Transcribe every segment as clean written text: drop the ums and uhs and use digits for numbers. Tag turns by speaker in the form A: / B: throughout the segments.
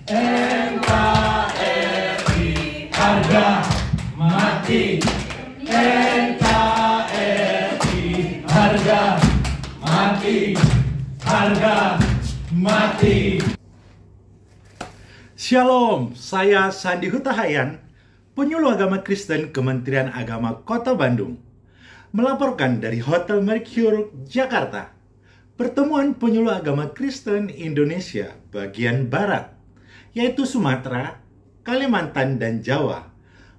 A: NKRI harga mati. NKRI harga mati. Harga mati.
B: Shalom, saya Sandi Hutahayan, penyuluh agama Kristen Kementerian Agama Kota Bandung, melaporkan dari Hotel Mercure, Jakarta. Pertemuan penyuluh agama Kristen Indonesia bagian Barat, yaitu Sumatera, Kalimantan, dan Jawa,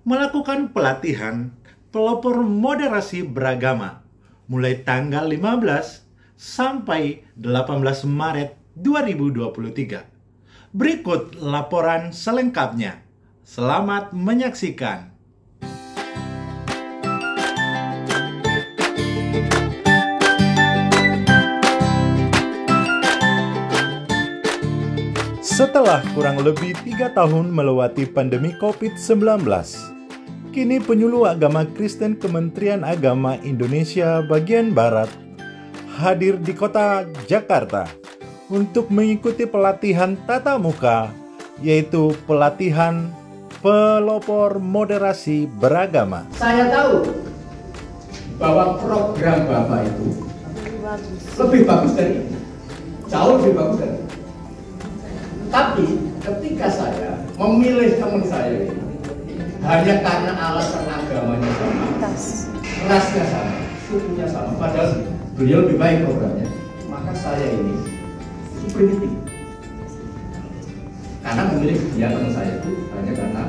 B: melakukan pelatihan pelopor moderasi beragama mulai tanggal 15 sampai 18 Maret 2023. Berikut laporan selengkapnya. Selamat menyaksikan. Setelah kurang lebih 3 tahun melewati pandemi COVID-19, kini penyuluh agama Kristen Kementerian Agama Indonesia bagian Barat hadir di kota Jakarta untuk mengikuti pelatihan tatap muka, yaitu pelatihan pelopor moderasi beragama.
C: Saya tahu bahwa program Bapak itu lebih bagus dari ini, jauh lebih bagus dari ini. Tapi ketika saya memilih teman saya ini hanya karena alasan agamanya sama, rasnya sama, sukunya sama, padahal beliau lebih baik programnya, maka saya ini itu primitif. Karena memilih dia teman saya itu hanya karena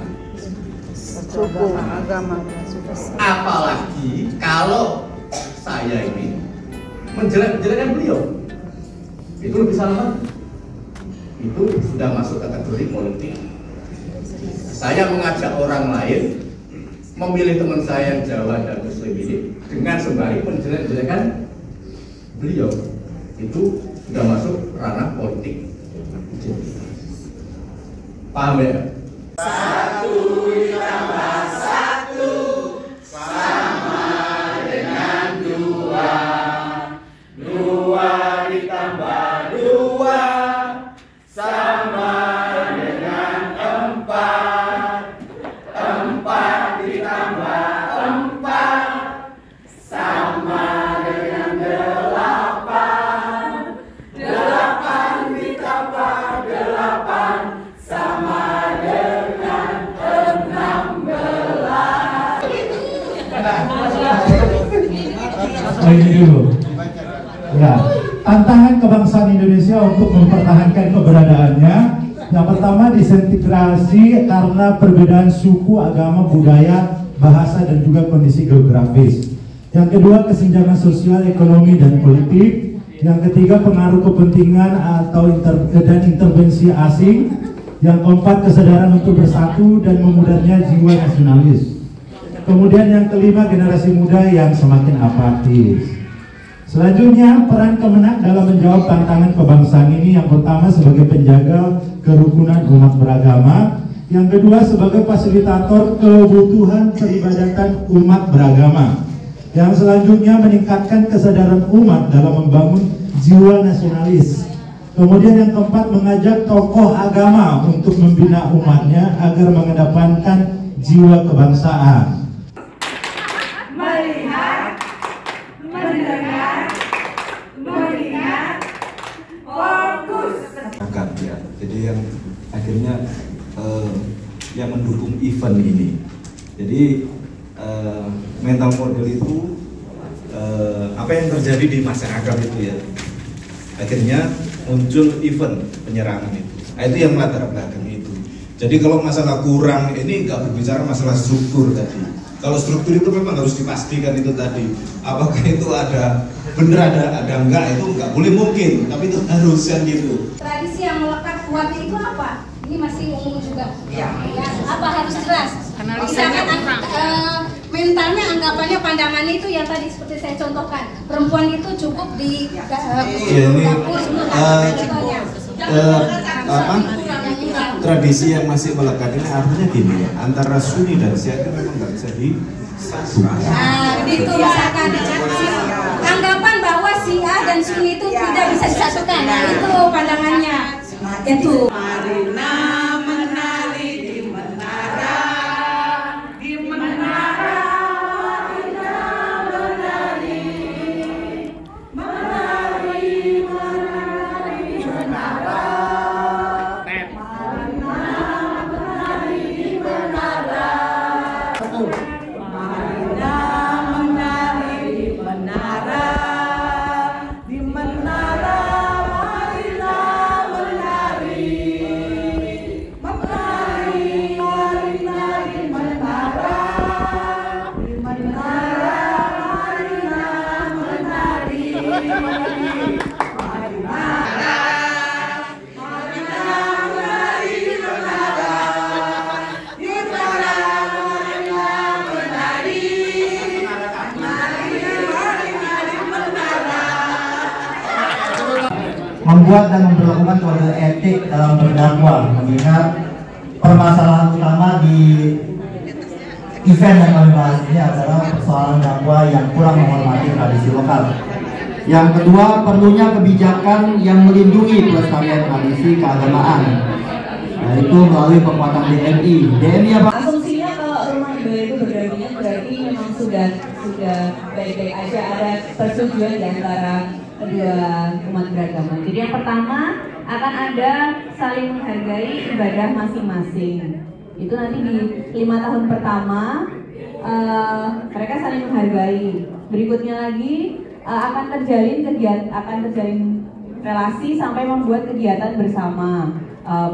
C: suku, agama. Apalagi kalau saya ini menjelek-jelekkan beliau, itu lebih salah lagi. Itu sudah masuk kategori politik. Saya mengajak orang lain memilih teman saya yang Jawa dan Muslim ini dengan sembari menjelek-jelekan beliau. Itu sudah masuk ranah politik. Paham ya?
A: 1 ditambah 1 sama dengan 2. 2 ditambah 2 sama dengan 4. 4 ditambah 4 sama dengan 8. 8 ditambah 8 sama dengan 16.
D: Ini dulu. Ya, tantangan kebangsaan Indonesia untuk mempertahankan keberadaannya. Yang pertama, disintegrasi karena perbedaan suku, agama, budaya, bahasa, dan juga kondisi geografis. Yang kedua, kesenjangan sosial, ekonomi, dan politik. Yang ketiga, pengaruh kepentingan atau intervensi asing. Yang keempat, kesadaran untuk bersatu dan memudarnya jiwa nasionalis. Kemudian yang kelima, generasi muda yang semakin apatis. Selanjutnya, peran Kemenak dalam menjawab tantangan kebangsaan ini, yang pertama sebagai penjaga kerukunan umat beragama, yang kedua sebagai fasilitator kebutuhan peribadatan umat beragama, yang selanjutnya meningkatkan kesadaran umat dalam membangun jiwa nasionalis. Kemudian yang keempat, mengajak tokoh agama untuk membina umatnya agar mengedepankan jiwa kebangsaan.
E: Melihat, mendengar, mengingat, fokus.
F: Ya. Jadi yang akhirnya yang mendukung event ini. Jadi mental model itu apa yang terjadi di masyarakat itu ya. Akhirnya muncul event penyerangan itu. Itu yang latar belakang itu. Jadi kalau masalah kurang ini nggak berbicara masalah struktur tadi. Kalau struktur itu memang harus dipastikan itu tadi. Apakah itu ada benar ada enggak, itu nggak boleh mungkin, tapi itu harus yang gitu.
G: Tradisi yang melekat kuatnya itu apa? Ini masih umum juga.
E: Ya.
G: Apa harus jelas? Misalkan mentalnya, anggapannya, pandangannya itu yang tadi seperti saya contohkan. Perempuan itu cukup di dapur,
F: tradisi yang masih melekat ini artinya gini ya, antara Sunni dan Syiah itu memang nggak bisa disatukan.
G: Nah, itu misalkan anggapan bahwa Syiah dan Sunni itu tidak bisa disatukan. Nah, itu pandangannya. Itu.
E: Marina
H: membuat dan memperlakukan kode etik dalam berdakwah, mengingat permasalahan utama di event yang kami bahas ini adalah persoalan dakwah yang kurang menghormati tradisi lokal. Yang kedua, perlunya kebijakan yang melindungi pelestarian tradisi keagamaan, yaitu melalui penguatan DMI. DMI apa?
I: Asumsinya kalau rumah ibadah itu berdampingan berarti memang sudah baik-baik aja, ada persetujuan di antara kedua umat beragama. Jadi yang pertama akan ada saling menghargai ibadah masing-masing. Itu nanti di 5 tahun pertama mereka saling menghargai. Berikutnya lagi akan terjalin relasi sampai membuat kegiatan bersama.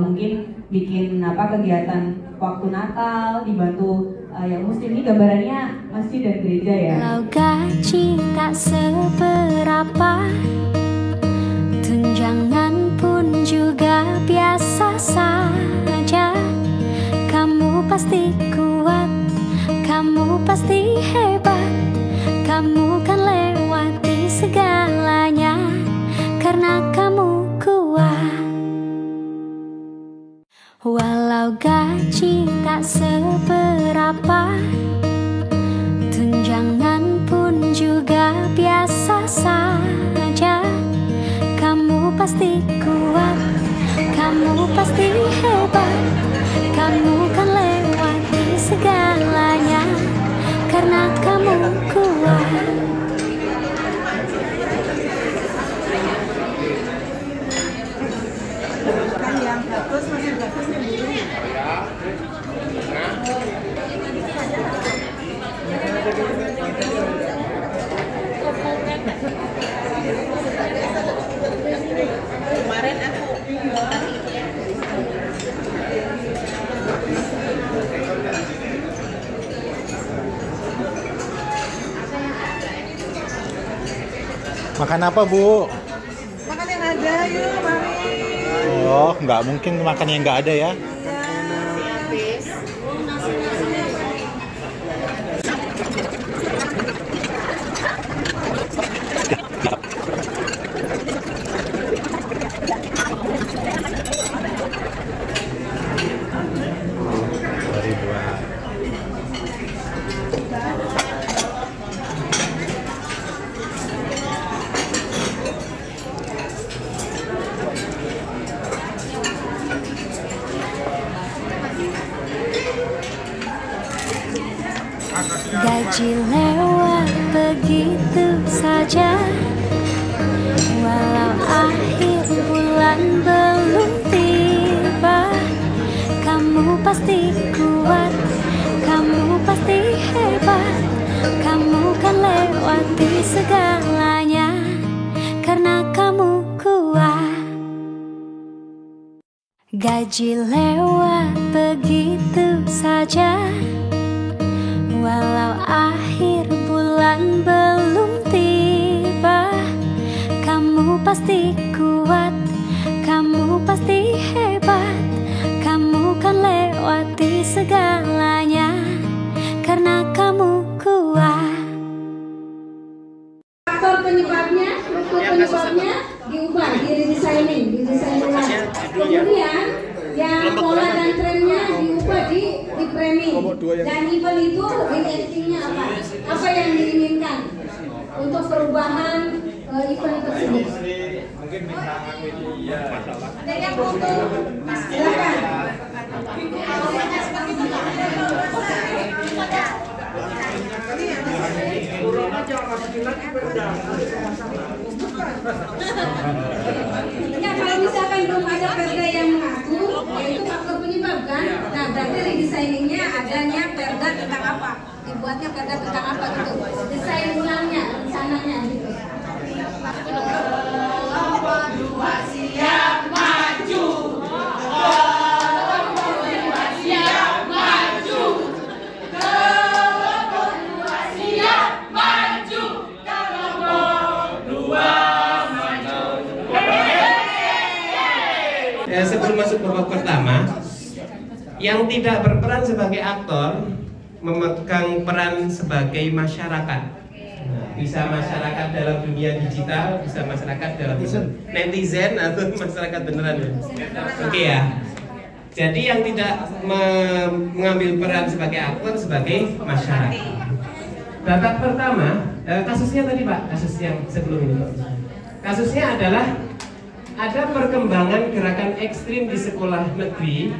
I: Mungkin bikin kegiatan waktu Natal, dibantu yang muslim. Ini gambarannya masjid dan gereja ya.
J: Kalau gaji tak seberapa, tunjangan pun juga biasa saja. Kamu pasti kuat, kamu pasti hebat, kamu kan lewati segalanya karena kamu kuat. Walau gaji tak seberapa, tunjangan pun juga biasa saja. Kamu pasti kuat, kamu pasti hebat, kamu kan lewati segalanya karena kamu kuat.
E: Yang bagus masih bagus sendiri. Kemarin aku
B: makan apa, Bu?
E: makan yang ada, yuk mari.
B: Oh, nggak mungkin makan yang nggak ada ya?
J: Gaji lewat begitu saja, walau akhir bulan belum tiba. Kamu pasti kuat, kamu pasti hebat, kamu kan lewati segalanya karena kamu kuat. Gaji lewat begitu saja, walau akhir bulan belum tiba. Kamu pasti kuat, kamu pasti hebat, kamu kan lewati segalanya karena kamu kuat.
G: Faktor penyebabnya diubah, diredesigning ulang. Kemudian yang pola dan trennya diubah di framing. Dan event itu editingnya apa? Apa yang diinginkan untuk perubahan event tersebut? Ada yang foto? Silakan. Ya, kalau misalkan belum ada perda yang mengatur, yaitu faktor penyebab kan. Nah, berarti redesigningnya adanya perda tentang apa? Dibuatnya perda tentang apa gitu? Desain ulangnya, rencananya gitu.
A: Kelompok 2 siap maju. Kelompok 2 siap maju. Kelompok 2 siap maju. Kelompok 2 maju.
C: Sebelum masuk babak pertama, yang tidak berperan sebagai aktor memegang peran sebagai masyarakat. Nah,
K: bisa masyarakat dalam dunia digital, bisa masyarakat dalam netizen atau masyarakat beneran ya. Oke ya. Jadi yang tidak mengambil peran sebagai aktor, sebagai masyarakat. Babak pertama, kasusnya tadi Pak, kasus yang sebelum ini. Kasusnya adalah ada perkembangan gerakan ekstrim di sekolah negeri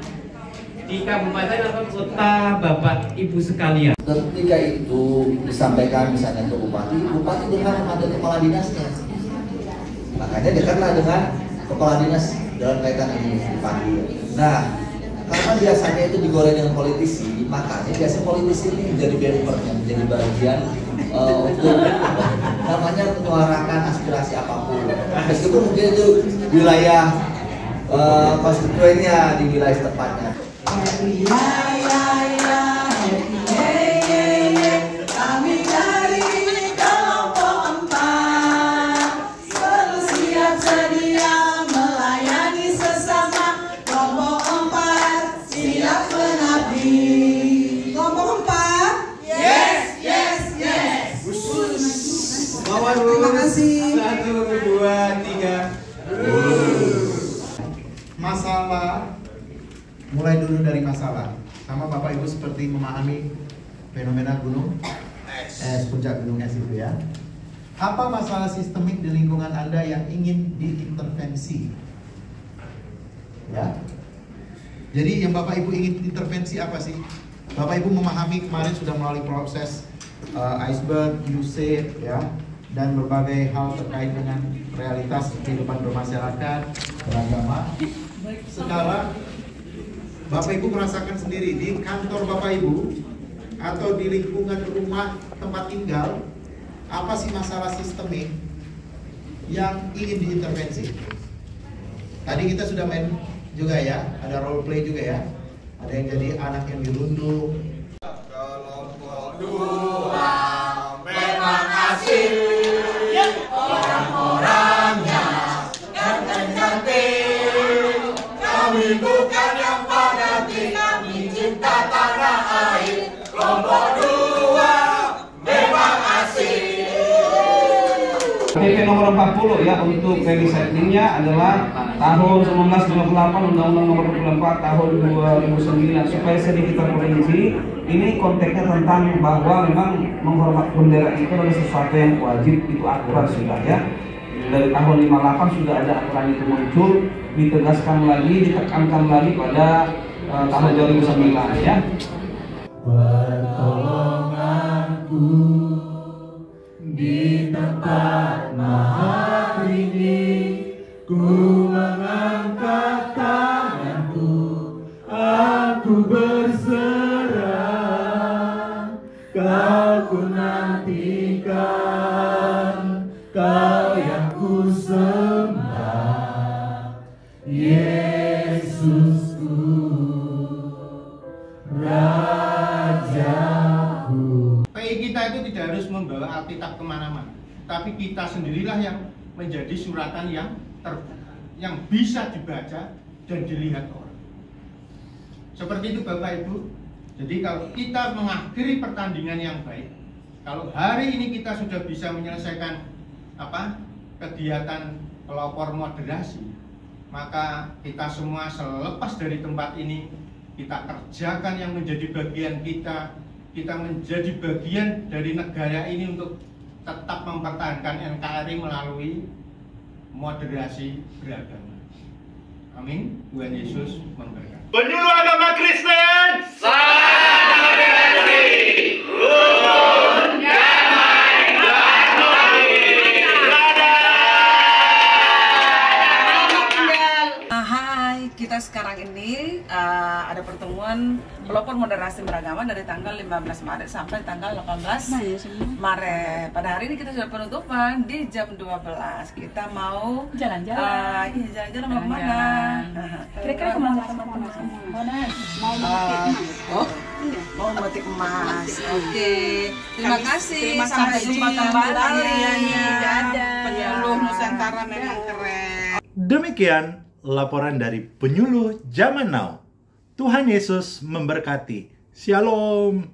K: di kabupaten atau kota Bapak Ibu sekalian.
H: Ketika itu disampaikan misalnya ke bupati, bupati dengan ada kepala dinasnya. Makanya dekatlah dengan kepala dinas dalam kaitan ini bupati. Nah, karena biasanya itu digoreng dengan politisi, makanya biasanya politisi ini menjadi bempernya, menjadi bagian untuk namanya menyuarakan aspirasi apapun. Meskipun mungkin itu wilayah konstituennya di wilayah tempatnya.
A: Kami dari kelompok 4 selalu siap sedia melayani sesama. Kelompok 4 siap mengabdi. Kelompok 4? Yes, yes, yes.
K: Terima kasih. 1, 2, 3.
D: Masalah, mulai dulu dari masalah. Sama Bapak Ibu seperti memahami fenomena gunung es, puncak gunung es itu ya. Apa masalah sistemik di lingkungan Anda yang ingin diintervensi? Ya. Jadi yang Bapak Ibu ingin intervensi apa sih? Bapak Ibu memahami kemarin sudah melalui proses iceberg, USAID ya, dan berbagai hal terkait dengan realitas kehidupan bermasyarakat, beragama. Sekarang Bapak Ibu merasakan sendiri di kantor Bapak Ibu atau di lingkungan rumah tempat tinggal, apa sih masalah sistemik yang ingin diintervensi? Tadi kita sudah main juga ya, ada role play juga ya. Ada yang jadi anak yang dirundung.
A: Kelompok 2 memang asik, orang-orangnya ganteng-ganteng. Kami bukan yang fanatik, kami cinta tanah air. Kelompok 2 memang asik.
L: PP nomor 40 ya, untuk recyclingnya adalah tahun 1958, Undang-Undang nomor 24 tahun 2009. Supaya sedikit terperinci, ini konteksnya tentang bahwa memang menghormat bendera itu adalah sesuatu yang wajib, itu aturan sudah ya. Dari tahun 58 sudah ada aturan itu muncul, ditegaskan lagi, ditekankan lagi pada tahun 2009 ya.
A: Pertolonganku di tempat mahal ini, ku mengangkat tanganku, aku berserah. Kau ku nantikan, kau yang ku sembah, Yesusku, Rajaku.
M: Kita itu tidak harus membawa Alkitab kemana-mana, tapi kita sendirilah yang menjadi suratan yang terbuka, yang bisa dibaca dan dilihat orang. Seperti itu Bapak Ibu. Jadi kalau kita mengakhiri pertandingan yang baik, kalau hari ini kita sudah bisa menyelesaikan kegiatan pelopor moderasi, maka kita semua selepas dari tempat ini, kita kerjakan yang menjadi bagian kita menjadi bagian dari negara ini untuk tetap mempertahankan NKRI melalui moderasi beragama. Amin. Tuhan Yesus memberkati.
A: Penyuluh agama Kristen, salam RRI, rukun, damai, harmoni,
E: Hai, kita sekarang ini ada pertemuan pelopor moderasi beragama dari tanggal 15 Maret sampai tanggal 18 Maret. Pada hari ini kita sudah penutupan di jam 12. Kita mau jalan-jalan. Iya, jalan-jalan mau kemana? Kira-kira kemana teman-teman? Mau motif emas. Oke. Terima kasih. Sampai jumpa kembali. Penyuluh Nusantara memang keren.
B: Demikian laporan dari penyuluh zaman now. Tuhan Yesus memberkati. Shalom.